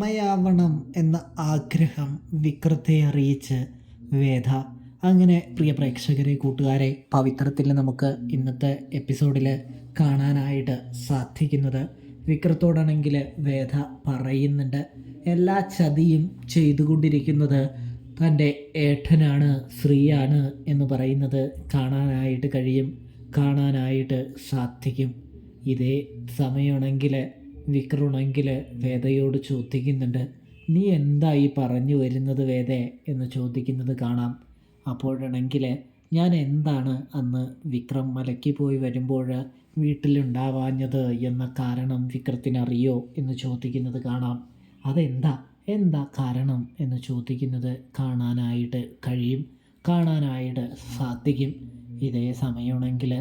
അമ്മയാവണം എന്ന ആഗ്രഹം വിക്രത്തെ അറിയിച്ച് വേദ. അങ്ങനെ പ്രിയ പ്രേക്ഷകരെ, കൂട്ടുകാരെ, പവിത്രത്തിൽ നമുക്ക് ഇന്നത്തെ എപ്പിസോഡിൽ കാണാനായിട്ട് സാധിക്കുന്നത്, വിക്രത്തോടാണെങ്കിൽ വേദ പറയുന്നുണ്ട് എല്ലാ ചതിയും ചെയ്തുകൊണ്ടിരിക്കുന്നത് തൻ്റെ ഏട്ടനാണ്, ശ്രീയാണ് എന്ന് പറയുന്നത് കാണാനായിട്ട് കഴിയും, കാണാനായിട്ട് സാധിക്കും. ഇതേ സമയമാണെങ്കിൽ വിക്രമാണെങ്കിൽ വേദയോട് ചോദിക്കുന്നുണ്ട്, നീ എന്തായി പറഞ്ഞു വരുന്നത് വേദേ എന്ന് ചോദിക്കുന്നത് കാണാം. അപ്പോഴാണെങ്കിൽ ഞാൻ എന്താണ് അന്ന് വിക്രം മലയ്ക്ക് പോയി വരുമ്പോൾ വീട്ടിലുണ്ടാവാഞ്ഞത് എന്ന കാരണം വിക്രത്തിനറിയോ എന്ന് ചോദിക്കുന്നത് കാണാം. എന്താ കാരണം എന്ന് ചോദിക്കുന്നത് കാണാനായിട്ട് കഴിയും, കാണാനായിട്ട് സാധിക്കും. ഇതേ സമയമാണെങ്കിൽ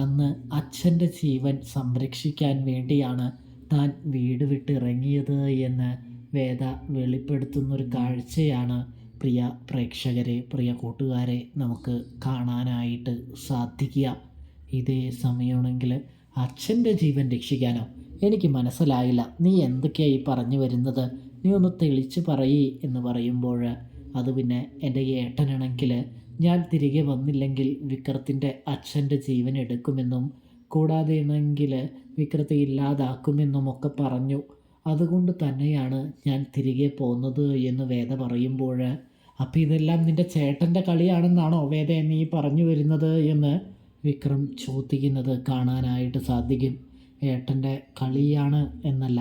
അന്ന് അച്ഛൻ്റെ ജീവൻ സംരക്ഷിക്കാൻ വേണ്ടിയാണ് താൻ വീട് വിട്ടിറങ്ങിയത് എന്ന് വേദ വെളിപ്പെടുത്തുന്നൊരു കാഴ്ചയാണ് പ്രിയ പ്രേക്ഷകരെ, പ്രിയ കൂട്ടുകാരെ, നമുക്ക് കാണാനായിട്ട് സാധിക്കുക. ഇതേ സമയമാണെങ്കിൽ അച്ഛൻ്റെ ജീവൻ രക്ഷിക്കാനോ? എനിക്ക് മനസ്സിലായില്ല, നീ എന്തൊക്കെയായി പറഞ്ഞു വരുന്നത്, നീ ഒന്ന് തെളിച്ച് പറയേ എന്ന് പറയുമ്പോൾ, അത് പിന്നെ എൻ്റെ ഏട്ടനാണെങ്കിൽ ഞാൻ തിരികെ വന്നില്ലെങ്കിൽ വിക്രത്തിൻ്റെ അച്ഛൻ്റെ ജീവൻ എടുക്കുമെന്നും കൂടാതെയാണെങ്കിൽ വിക്രത്തെ ഇല്ലാതാക്കുമെന്നും ഒക്കെ പറഞ്ഞു. അതുകൊണ്ട് തന്നെയാണ് ഞാൻ തിരികെ പോകുന്നത് എന്ന് വേദ പറയുമ്പോൾ, അപ്പോൾ ഇതെല്ലാം നിൻ്റെ ചേട്ടൻ്റെ കളിയാണെന്നാണോ വേദ നീ പറഞ്ഞു വരുന്നത് എന്ന് വിക്രം ചോദിക്കുന്നത് കാണാനായിട്ട് സാധിക്കും. ഏട്ടൻ്റെ കളിയാണ് എന്നല്ല,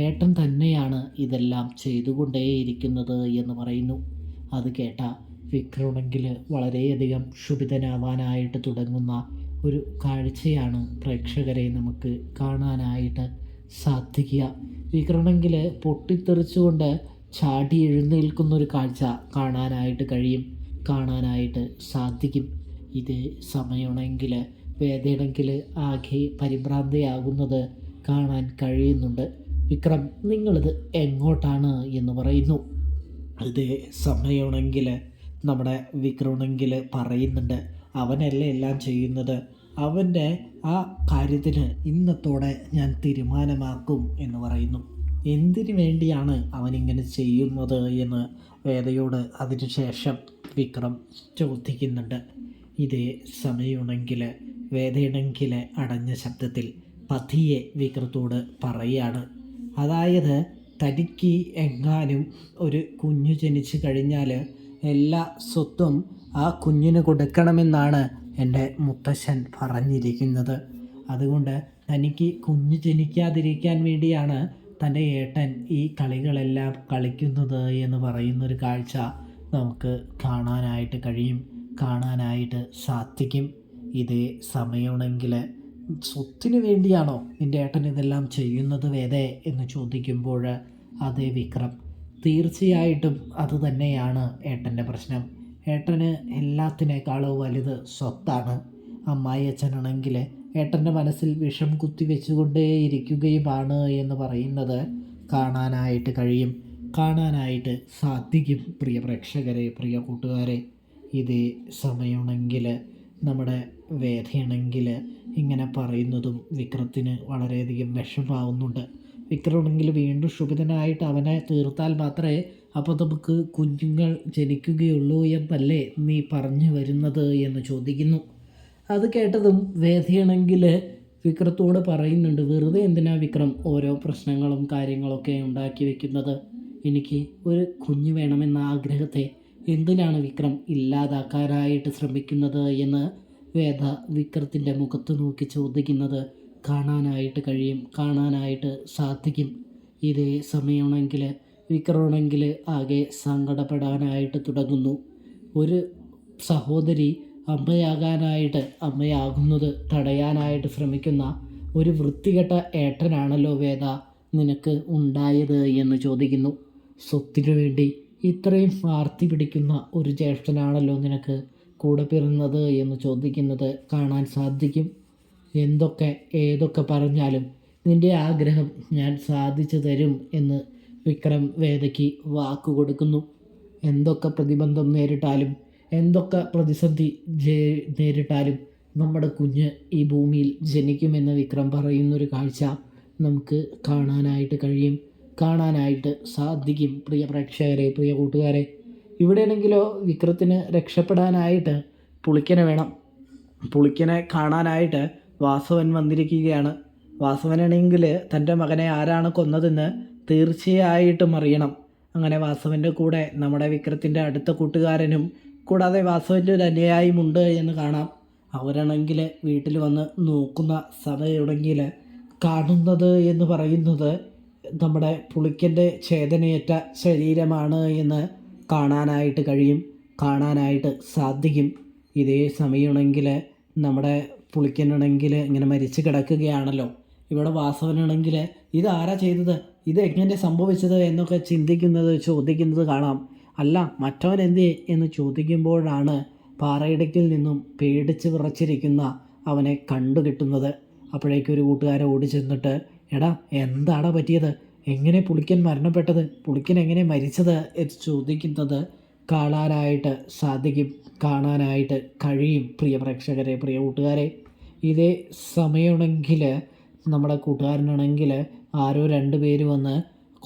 ഏട്ടൻ തന്നെയാണ് ഇതെല്ലാം ചെയ്തുകൊണ്ടേയിരിക്കുന്നത് എന്ന് പറയുന്നു. അത് കേട്ട വിക്രമാണെങ്കിൽ വളരെയധികം ക്ഷുഭിതനാവാനായിട്ട് തുടങ്ങുന്ന ഒരു കാഴ്ചയാണ് പ്രേക്ഷകരെ നമുക്ക് കാണാനായിട്ട് സാധിക്കുക. വിക്രമാണെങ്കിൽ പൊട്ടിത്തെറിച്ചുകൊണ്ട് ചാടി എഴുന്നേൽക്കുന്നൊരു കാഴ്ച കാണാനായിട്ട് കഴിയും, കാണാനായിട്ട് സാധിക്കും. ഇതേ സമയമാണെങ്കിൽ വേദയാണെങ്കിൽ ആകെ പരിഭ്രാന്തയാകുന്നത് കാണാൻ കഴിയുന്നുണ്ട്. വിക്രം, നിങ്ങളിത് എങ്ങോട്ടാണ് എന്ന് പറയുന്നു. ഇതേ സമയമാണെങ്കിൽ നമ്മുടെ വിക്രമാണെങ്കിൽ പറയുന്നുണ്ട്, അവനല്ലേ എല്ലാം ചെയ്യുന്നത്, അവൻ്റെ ആ കാര്യത്തിന് ഇന്നത്തോടെ ഞാൻ തീരുമാനമാക്കും എന്ന് പറയുന്നു. എന്തിനു വേണ്ടിയാണ് അവനിങ്ങനെ ചെയ്യുന്നത് എന്ന് വേദയോട് അതിനുശേഷം വിക്രം ചോദിക്കുന്നുണ്ട്. ഇതേ സമയമാണെങ്കിൽ വേദയാണെങ്കിൽ അടഞ്ഞ ശബ്ദത്തിൽ പതിയെ വിക്രത്തോട് പറയുകയാണ്, അതായത് തനിക്ക് എങ്ങാനും ഒരു കുഞ്ഞു ജനിച്ചു കഴിഞ്ഞാൽ എല്ലാ സ്വത്തും ആ കുഞ്ഞിന് കൊടുക്കണമെന്നാണ് എൻ്റെ മുത്തശ്ശൻ പറഞ്ഞിരിക്കുന്നത്. അതുകൊണ്ട് തനിക്ക് കുഞ്ഞ് ജനിക്കാതിരിക്കാൻ വേണ്ടിയാണ് തൻ്റെ ഏട്ടൻ ഈ കളികളെല്ലാം കളിക്കുന്നത് എന്ന് പറയുന്നൊരു കാഴ്ച നമുക്ക് കാണാനായിട്ട് കഴിയും, കാണാനായിട്ട് സാധിക്കും. ഇതേ സമയമാണെങ്കിൽ സ്വത്തിന് വേണ്ടിയാണോ നിൻ്റെ ഏട്ടൻ ഇതെല്ലാം ചെയ്യുന്നത് വേദേ എന്ന് ചോദിക്കുമ്പോൾ, അതേ വിക്രം, തീർച്ചയായിട്ടും അത് തന്നെയാണ് ഏട്ടൻ്റെ പ്രശ്നം. ഏട്ടന് എല്ലാത്തിനേക്കാളും വലുത് സ്വത്താണ്. അമ്മായി അച്ഛനാണെങ്കിൽ ഏട്ടൻ്റെ മനസ്സിൽ വിഷം കുത്തിവെച്ചുകൊണ്ടേയിരിക്കുകയുമാണ് എന്ന് പറയുന്നത് കാണാനായിട്ട് കഴിയും, കാണാനായിട്ട് സാധിക്കും. പ്രിയ പ്രേക്ഷകരെ, പ്രിയ കൂട്ടുകാരെ, ഇതേ സമയമാണെങ്കിൽ നമ്മുടെ വേദയാണെങ്കിൽ ഇങ്ങനെ പറയുന്നതും വിക്രത്തിന് വളരെയധികം വിഷമാവുന്നുണ്ട്. വിക്രമാണെങ്കിൽ വീണ്ടും ക്ഷുഭിതനായിട്ട് അവനെ തീർത്താൽ മാത്രമേ അപ്പോൾ നമുക്ക് കുഞ്ഞുങ്ങൾ ജനിക്കുകയുള്ളൂ എന്നല്ലേ നീ പറഞ്ഞു വരുന്നത് എന്ന് ചോദിക്കുന്നു. അത് കേട്ടതും വേദയാണെങ്കിൽ വിക്രത്തോട് പറയുന്നുണ്ട്, വെറുതെ എന്തിനാ വിക്രം ഓരോ പ്രശ്നങ്ങളും കാര്യങ്ങളൊക്കെ ഉണ്ടാക്കി വെക്കുന്നത്, എനിക്ക് ഒരു കുഞ്ഞ് വേണമെന്ന ആഗ്രഹത്തെ എന്തിനാണ് വിക്രം ഇല്ലാതാക്കാനായിട്ട് ശ്രമിക്കുന്നത് എന്ന് വേദ വിക്രത്തിൻ്റെ മുഖത്ത് നോക്കി ചോദിക്കുന്നത് കാണാനായിട്ട് കഴിയും, കാണാനായിട്ട് സാധിക്കും. ഇതേ സമയമാണെങ്കിൽ വിക്രമാണെങ്കിൽ ആകെ സങ്കടപ്പെടാനായിട്ട് തുടങ്ങുന്നു. ഒരു സഹോദരി അമ്മയാകുന്നത് തടയാനായിട്ട് ശ്രമിക്കുന്ന ഒരു വൃത്തികെട്ട ഏട്ടനാണല്ലോ വേദ നിനക്ക് ഉണ്ടായത് എന്ന് ചോദിക്കുന്നു. സ്വത്തിനു വേണ്ടി ഇത്രയും ആർത്തി പിടിക്കുന്ന ഒരു ജ്യേഷ്ഠനാണല്ലോ നിനക്ക് കൂടെ പിറന്നത് എന്ന് ചോദിക്കുന്നത് കാണാൻ സാധിക്കും. ഏതൊക്കെ പറഞ്ഞാലും നിൻ്റെ ആഗ്രഹം ഞാൻ സാധിച്ചു തരും എന്ന് വിക്രം വേദയ്ക്ക് വാക്കു കൊടുക്കുന്നു. എന്തൊക്കെ പ്രതിബന്ധം നേരിട്ടാലും എന്തൊക്കെ പ്രതിസന്ധി നേരിട്ടാലും നമ്മുടെ കുഞ്ഞ് ഈ ഭൂമിയിൽ ജനിക്കുമെന്ന് വിക്രം പറയുന്നൊരു കാഴ്ച നമുക്ക് കാണാനായിട്ട് കഴിയും, കാണാനായിട്ട് സാധിക്കും. പ്രിയ പ്രേക്ഷകരെ, പ്രിയ കൂട്ടുകാരെ, ഇവിടെയാണെങ്കിലോ വിക്രത്തിന് രക്ഷപ്പെടാനായിട്ട് പുളിക്കനെ വേണം. പുളിക്കനെ കാണാനായിട്ട് വാസവൻ വന്നിരിക്കുകയാണ്. വാസവനാണെങ്കിൽ തൻ്റെ മകനെ ആരാണ് കൊന്നതെന്ന് തീർച്ചയായിട്ടും അറിയണം. അങ്ങനെ വാസവൻ്റെ കൂടെ നമ്മുടെ വിക്രത്തിൻ്റെ അടുത്ത കൂട്ടുകാരനും കൂടാതെ വാസവൻ്റെ ഒരു അനുയായിയുമുണ്ട് എന്ന് കാണാം. അവരാണെങ്കിൽ വീട്ടിൽ വന്ന് നോക്കുന്ന സമയമുണ്ടെങ്കിൽ കാണുന്നത് എന്ന് പറയുന്നത് നമ്മുടെ പുളിക്കൻ്റെ ഛേദനയേറ്റ ശരീരമാണ് എന്ന് കാണാനായിട്ട് സാധിക്കും. ഇതേ സമയമാണെങ്കിൽ നമ്മുടെ പുളിക്കനാണെങ്കിൽ ഇങ്ങനെ മരിച്ചു കിടക്കുകയാണല്ലോ. ഇവിടെ വാസവനാണെങ്കിൽ ഇതാരാ ചെയ്തത്, ഇതെങ്ങനെ സംഭവിച്ചത് എന്നൊക്കെ ചോദിക്കുന്നത് കാണാം. അല്ല മറ്റവൻ എന്തേ എന്ന് ചോദിക്കുമ്പോഴാണ് പാറയിടയ്ക്കിൽ നിന്നും പേടിച്ച് വിറച്ചിരിക്കുന്ന അവനെ കണ്ടു കിട്ടുന്നത്. അപ്പോഴേക്കൊരു കൂട്ടുകാരെ ഓടി ചെന്നിട്ട്, എടാ എന്താടാ പറ്റിയത്, എങ്ങനെ പുളിക്കൻ മരണപ്പെട്ടത്, പുളിക്കൻ എങ്ങനെ മരിച്ചത് എന്ന് ചോദിക്കുന്നത് കാണാനായിട്ട് കഴിയും. പ്രിയ പ്രേക്ഷകരെ, പ്രിയ കൂട്ടുകാരെ, ഇതേ സമയമാണെങ്കിൽ നമ്മുടെ കൂട്ടുകാരനാണെങ്കിൽ ആരോ 2 പേര് വന്ന്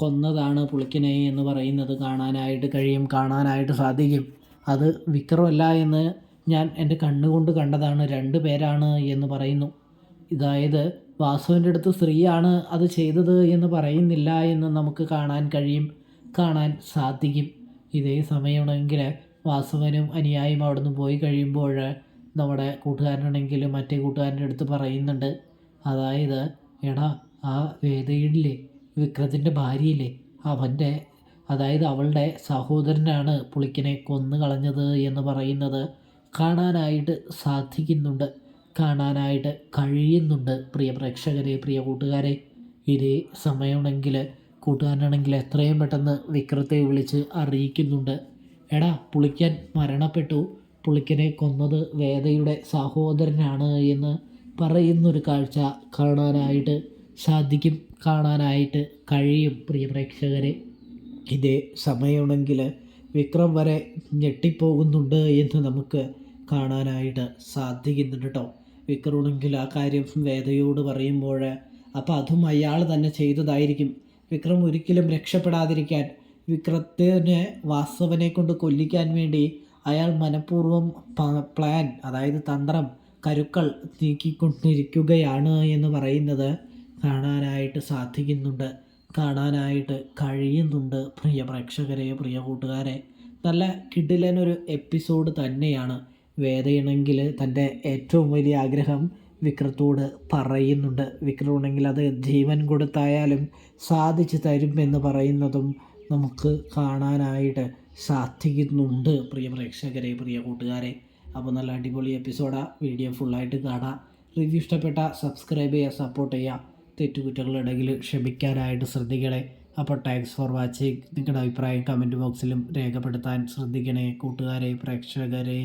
കൊന്നതാണ് പുളിക്കനെ എന്ന് പറയുന്നത് കാണാനായിട്ട് സാധിക്കും. അത് വിക്രമല്ല എന്ന് ഞാൻ എൻ്റെ കണ്ണുകൊണ്ട് കണ്ടതാണ്, 2 പേരാണ് എന്ന് പറയുന്നു. അതായത് വാസുവിൻ്റെ അടുത്ത് സ്ത്രീയാണ് അത് ചെയ്തത് എന്ന് പറയുന്നില്ല എന്ന് നമുക്ക് കാണാൻ സാധിക്കും. ഇതേ സമയമാണെങ്കിൽ വാസുവനും അനുയായും അവിടെ നിന്ന് പോയി കഴിയുമ്പോൾ നമ്മുടെ കൂട്ടുകാരനാണെങ്കിൽ മറ്റേ കൂട്ടുകാരൻ്റെ അടുത്ത് പറയുന്നുണ്ട്, അതായത് എടാ ആ വേദയില്ലേ, വിക്രത്തിൻ്റെ ഭാര്യയില്ലേ, അവളുടെ സഹോദരനാണ് പുളിക്കനെ കൊന്നു കളഞ്ഞത് എന്ന് പറയുന്നത് കാണാനായിട്ട് കഴിയുന്നുണ്ട്. പ്രിയ പ്രേക്ഷകരെ, പ്രിയ കൂട്ടുകാരെ, ഇതേ സമയമാണെങ്കിൽ കൂട്ടുകാരനാണെങ്കിൽ എത്രയും പെട്ടെന്ന് വിക്രത്തെ വിളിച്ച് അറിയിക്കുന്നുണ്ട്, എടാ പുളിക്കൻ മരണപ്പെട്ടു, പുളിക്കനെ കൊന്നത് വേദയുടെ സഹോദരനാണ് എന്ന് പറയുന്നൊരു കാഴ്ച കാണാനായിട്ട് കഴിയും. പ്രിയ പ്രേക്ഷകരെ, ഇതേ സമയമാണെങ്കിൽ വിക്രം വരെ ഞെട്ടിപ്പോകുന്നുണ്ട് എന്ന് നമുക്ക് കാണാനായിട്ട് സാധിക്കുന്നുണ്ട് കേട്ടോ. വിക്രമാണെങ്കിൽ ആ കാര്യം വേദയോട് പറയുമ്പോൾ അപ്പോൾ അതും അയാൾ തന്നെ ചെയ്തതായിരിക്കും. വിക്രം ഒരിക്കലും രക്ഷപ്പെടാതിരിക്കാൻ, വിക്രത്തിനെ വാസവനെ കൊണ്ട് കൊല്ലിക്കാൻ വേണ്ടി അയാൾ മനഃപൂർവ്വം പ്ലാൻ, അതായത് തന്ത്രം, കരുക്കൾ നീക്കിക്കൊണ്ടിരിക്കുകയാണ് എന്ന് പറയുന്നത് കാണാനായിട്ട് കഴിയുന്നുണ്ട്. പ്രിയ പ്രേക്ഷകരെ, പ്രിയ കൂട്ടുകാരെ, നല്ല കിടിലനൊരു എപ്പിസോഡ് തന്നെയാണ്. വേദയാണെങ്കിൽ തൻ്റെ ഏറ്റവും വലിയ ആഗ്രഹം വിക്രത്തോട് പറയുന്നുണ്ട്. വിക്രമാണെങ്കിൽ അത് ജീവൻ കൊടുത്തായാലും സാധിച്ചു തരുമെന്ന് പറയുന്നതും നമുക്ക് കാണാനായിട്ട് സാധിക്കുന്നുണ്ട്. പ്രിയ പ്രേക്ഷകരെ, പ്രിയ കൂട്ടുകാരെ, അപ്പോൾ നല്ല അടിപൊളി എപ്പിസോഡാണ്. വീഡിയോ ഫുള്ളായിട്ട് കാണാം. റിവ്യൂ ഇഷ്ടപ്പെട്ട സബ്സ്ക്രൈബ് ചെയ്യുക, സപ്പോർട്ട് ചെയ്യുക. തെറ്റുകുറ്റങ്ങളുണ്ടെങ്കിൽ ക്ഷമിക്കാനായിട്ട് ശ്രദ്ധിക്കണേ. അപ്പോൾ താങ്ക്സ് ഫോർ വാച്ചിങ്. നിങ്ങളുടെ അഭിപ്രായം കമൻറ്റ് ബോക്സിലും രേഖപ്പെടുത്താൻ ശ്രദ്ധിക്കണേ കൂട്ടുകാരെ, പ്രേക്ഷകരെ.